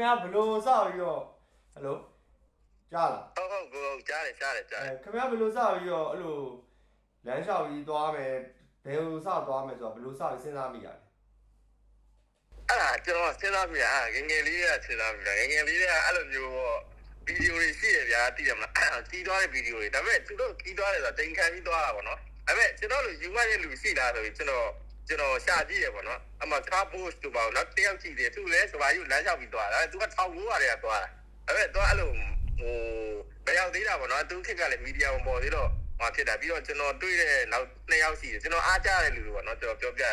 ဗျာဘလို့စပြီးတော့ဟယ်လိုကြားလားဟုတ်ကိုကြားတယ်ခင်ဗျာဘလို့စပြီးတော့အဲ့လိုလမ်းလျှောက်ပြီးသွားမယ်ဘယ်လိုစသွားမယ်ဆိုတော့ဘလို့စပြီးစဉ်းစားမိရတယ်အဲ့ဒါကျွန်တော်စဉ်းစားမိတာငငယ်လေးကစဉ်းစားမိတာငငယ်လေးကအဲ့လိုမျိုးဗီဒီယိုတွေရှိရဗျာသိတယ်မလားကြီးသွားတဲ့ဗီဒီယိုတွေဒါပေမဲ့သူတို့ကြီးသွားတယ်ဆိုတော့တင်ခံပြီးသွားတာပေါ့နော်ဒါပေမဲ့ကျွန်တော်တို့ယူမရဲ့လူရှိလားဆိုပြီးကျွန်တော်ရှာကြည့်ရပေါ့နော်အမှကား post တို့ပါတော့တယောက်ကြည့်တယ်သူလည်းစပါးယူလမ်းလျှောက်ပြီးသွားတာသူက1900တွေကသွားတာဒါပေမဲ့တော့အဲ့လိုဘယ်ရောက်သေးတာပေါ့နော်သူခက်ကလည်းမီဒီယာပေါ်သေးတော့ဟာဖြစ်တာပြီးတော့ကျွန်တော်တွေ့တဲ့နောက်2ယောက်ရှိတယ်ကျွန်တော်အားကြတဲ့လူတွေပေါ့နော်ကျွန်တော်ပြောပြတာ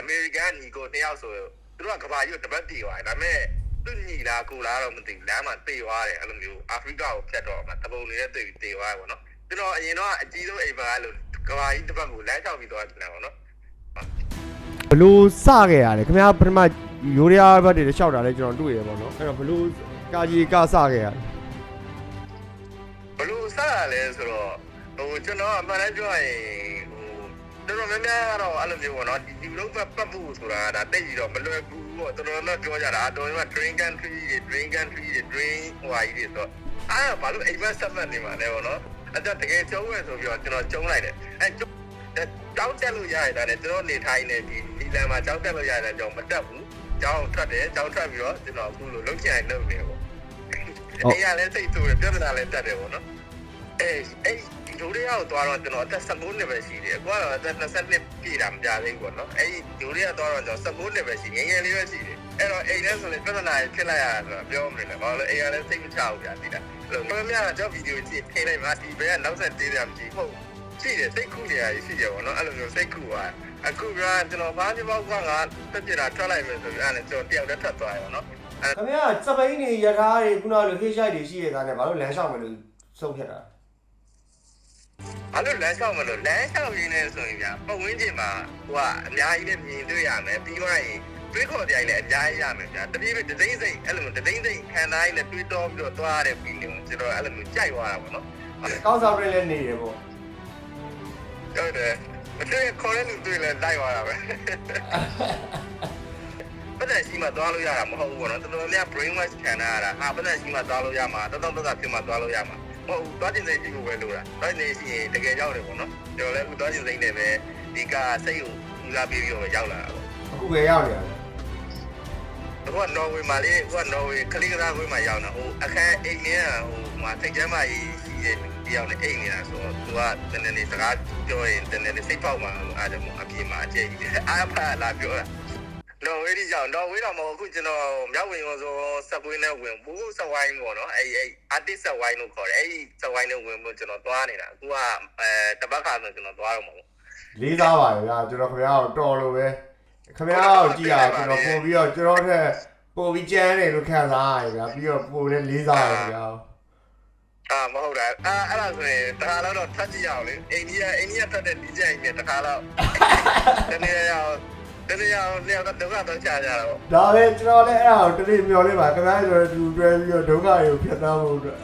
အမေရိကန်ညီကို2ယောက်ဆိုသူတို့ကကဘာကြီးတပတ်တည်သွားတယ်ဒါပေမဲ့သူညီလားကိုလားတော့မသိဘူးလမ်းမှာတေသွားတယ်အဲ့လိုမျိုးအာဖရိကကိုဖြတ်တော့မှာတပုံနေတဲ့တေသွားတယ်ပေါ့နော်ကျွန်တော်အရင်တော့အကြီးဆုံးအိမ်မှာအဲ့လိုကဘာကြီးတစ်ပတ်ကိုလမ်းလျှောက်ပြီးသွားတယ်ပေါ့နော်ဘလို့စခဲ့ရတယ်ခင်ဗျာပထမယူရီးယားဘက်တွေလျှောက်တာလဲကျွန်တော်တွေ့ရပေါ့နော်အဲ့တော့ဘလို့ကာကြီးကစခဲ့ရတယ်ဘလို့စရလဲဆိုတော့ကျွန်တော်အမှန်တမ်းပြောရင်တော်တော်များများကတော့အဲ့လိုမျိုးပေါ့နော်ဒီယူရိုပတ်ဖို့ဆိုတာဒါတိတ်ပြီးတော့မလွယ်ဘူးပေါ့တော်တော်များပြောကြတာတော်တော်များ drink country တွေ drink ဟိုဟာကြီးတွေဆိုအဲ့ဒါဘာလို့အိမ်မက်ဆက်မှတ်နေမှာလဲပေါ့နော်အဲ့ဒါတကယ်ကျုံးရဆိုပြီးတော့ကျွန်တော်ကျုံးလိုက်တယ်အဲ့ကြောက်တက်လို့ရရတာနဲ့ကျွန်တော်နေထိုင်နေဒီလမ်းမှာကြောက်တက်လို့ရတဲ့ကြောင့်မတက်ဘူးကြောက်ထွက်တယ်ကြောက်ထွက်ပြီးတော့ကျွန်တော်အခုလိုလုံးချင်လုပ်နေပေါ့အဲ့ရလဲစိတ်ဆိုးတယ်ပြဿနာလဲတက်တယ်ပေါ့နော်အဲ့ဒီဒိုရီယာကိုသွားတော့ကျွန်တော်အသက်19နှစ်ပဲရှိတယ်အခုကတော့အသက်22ပြည့်တာမကြသေးဘူးပေါ့နော်အဲ့ဒီဒိုရီယာသွားတော့ကျွန်တော်19နှစ်ပဲရှိငယ်ငယ်လေးပဲရှိတယ်အဲ့တော့အိမ်ထဲဆိုရင်ပြဿနာဖြစ်လိုက်ရတာဆိုတော့ပြောမလို့လေဘာလို့အိမ်ကလည်းစိတ်မချဘူးဗျာဒီလားအဲ့လိုများများတော့ဗီဒီယိုကြည့်ထိလိုက်မှဒီဘက်ကနောက်ဆက်သေးတယ်မကြည့်ဟုတ်ရှိတယ်စိတ်ခုနေရရှိတယ်ပေါ့နော်အဲ့လိုမျိုးစိတ်ခုပါအခုကကျွန်တော်ဘာမျိုးပေါက်ကငါတက်ပြတာထွက်လိုက်မယ်ဆိုပြီးအဲ့ဒါကျွန်တော်တယောက်တည်းထွက်သွားရပါတော့ခင်ဗျာစပိန်နေရထားတွေခုနကလိုဟေးရှိုက်တွေရှိရတာနဲ့ဘာလို့လမ်းလျှောက်မယ်လို့ဆုံးဖြတ်တာဘာလို့လမ်းလျှောက်မလို့လမ်းလျှောက်ရင်းနဲ့ဆိုရင်ဗျာပတ်ဝန်းကျင်မှာဟိုကအများကြီးနဲ့မြင်တွေ့ရမယ်ပြီးတော့ရင်တွေးခေါ်တရားလည်းအများကြီးရမယ်ဗျာတတိယတသိန်းစိတ်အဲ့လိုတသိန်းစိတ်ခံတိုင်းနဲ့တွေးတောပြီးတော့သွားရတဲ့ပြီးနေကျွန်တော်အဲ့လိုမျိုးကြိုက်သွားတာပေါ့နော်ကောင်းဆောင်တွေလည်းနေရပေါ့ဟုတ်တယ်မတွေ့ခေါ်တဲ့လူတွေလည်းလိုက်သွားတာပဲပတ်သက်ရှိမှသွားလို့ရတာမဟုတ်ဘူးပေါ့နော်တော်တော်များ brain wash ခံရတာဟာပတ်သက်ရှိမှသွားလို့ရမှာတော်တော်ဖြစ်မှသွားလို့ရမှာမဟုတ်သွားခြင်းစိတ်ရှိဖို့ပဲလို့လားသွားခြင်းစိတ်ရှိရင်တကယ်ရောက်တယ်ပေါ့နော်ကျွန်တော်လည်းအခုသွားခြင်းစိတ်နဲ့ပဲဒီကစိတ်ကိုဦးစားပေးပြီးတော့ရောက်လာတာပေါ့အခုပဲရောက်နေရတယ်အခုကနော်ဝေမှာလေအခုကနော်ဝေခလိကစားခွေးမှာရောက်နေဟိုအခန်းအိမ်ထဲကဟိုမှာစိတ်ကျမ်းမာရေးရှိတဲ့တယောက်နဲ့အိမ်နေတာဆိုတော့သူကတနေ့နေ့စကားပြောရင်တနေ့နေ့စိတ်ပေါက်မှာအားကြောင့်အပြေမှာအကျိတ်ကြီးအားဖာလာပြောတာနော်ဝေးဒီကြောင့်နော်ဝေးတော့မဟုတ်အခုကျွန်တော်မြောက်ဝင်ရောဆိုစက်ကွင်းနဲ့ဝင်ဘူးစဝိုင်းပေါ့နော်အဲ့ artist စဝိုင်းလို့ခေါ်တယ်အဲ့စဝိုင်းနဲ့ဝင်ဖို့ကျွန်တော်သွားနေတာအခုကတပတ်ခါဆိုကျွန်တော်သွားတော့မှာပေါ့လေးစားပါဗျာကျွန်တော်ခင်ဗျားကိုတော်လို့ပဲခင်ဗျားကိုကြည့်ရကျွန်တော်ပို့ပြီးတော့ကျွန်တော်ထက်ပို့ပြီးကျန်းတယ်လို့ခံစားရတယ်ဗျာပြီးတော့ပို့လည်းလေးစားရတယ်ဗျာမဟုတ်တာအဲ့ဒါဆိုရင်တခါတော့ထပ်ကြည့်ရအောင်လေအိန္ဒိယထွက်တဲ့ဒီကြိုင်နဲ့တခါတော့တနေ့ရောက်နေတော့ဒုက္ခတော့ချကြတာပေါ့ဒါပဲကျွန်တော်လည်းအဲ့ဒါကိုတနေ့မျောလေးပါခင်ဗျားဆိုတော့သူတွဲပြီးတော့ဒုက္ခတွေကိုဖျက်သားဖို့အတွက်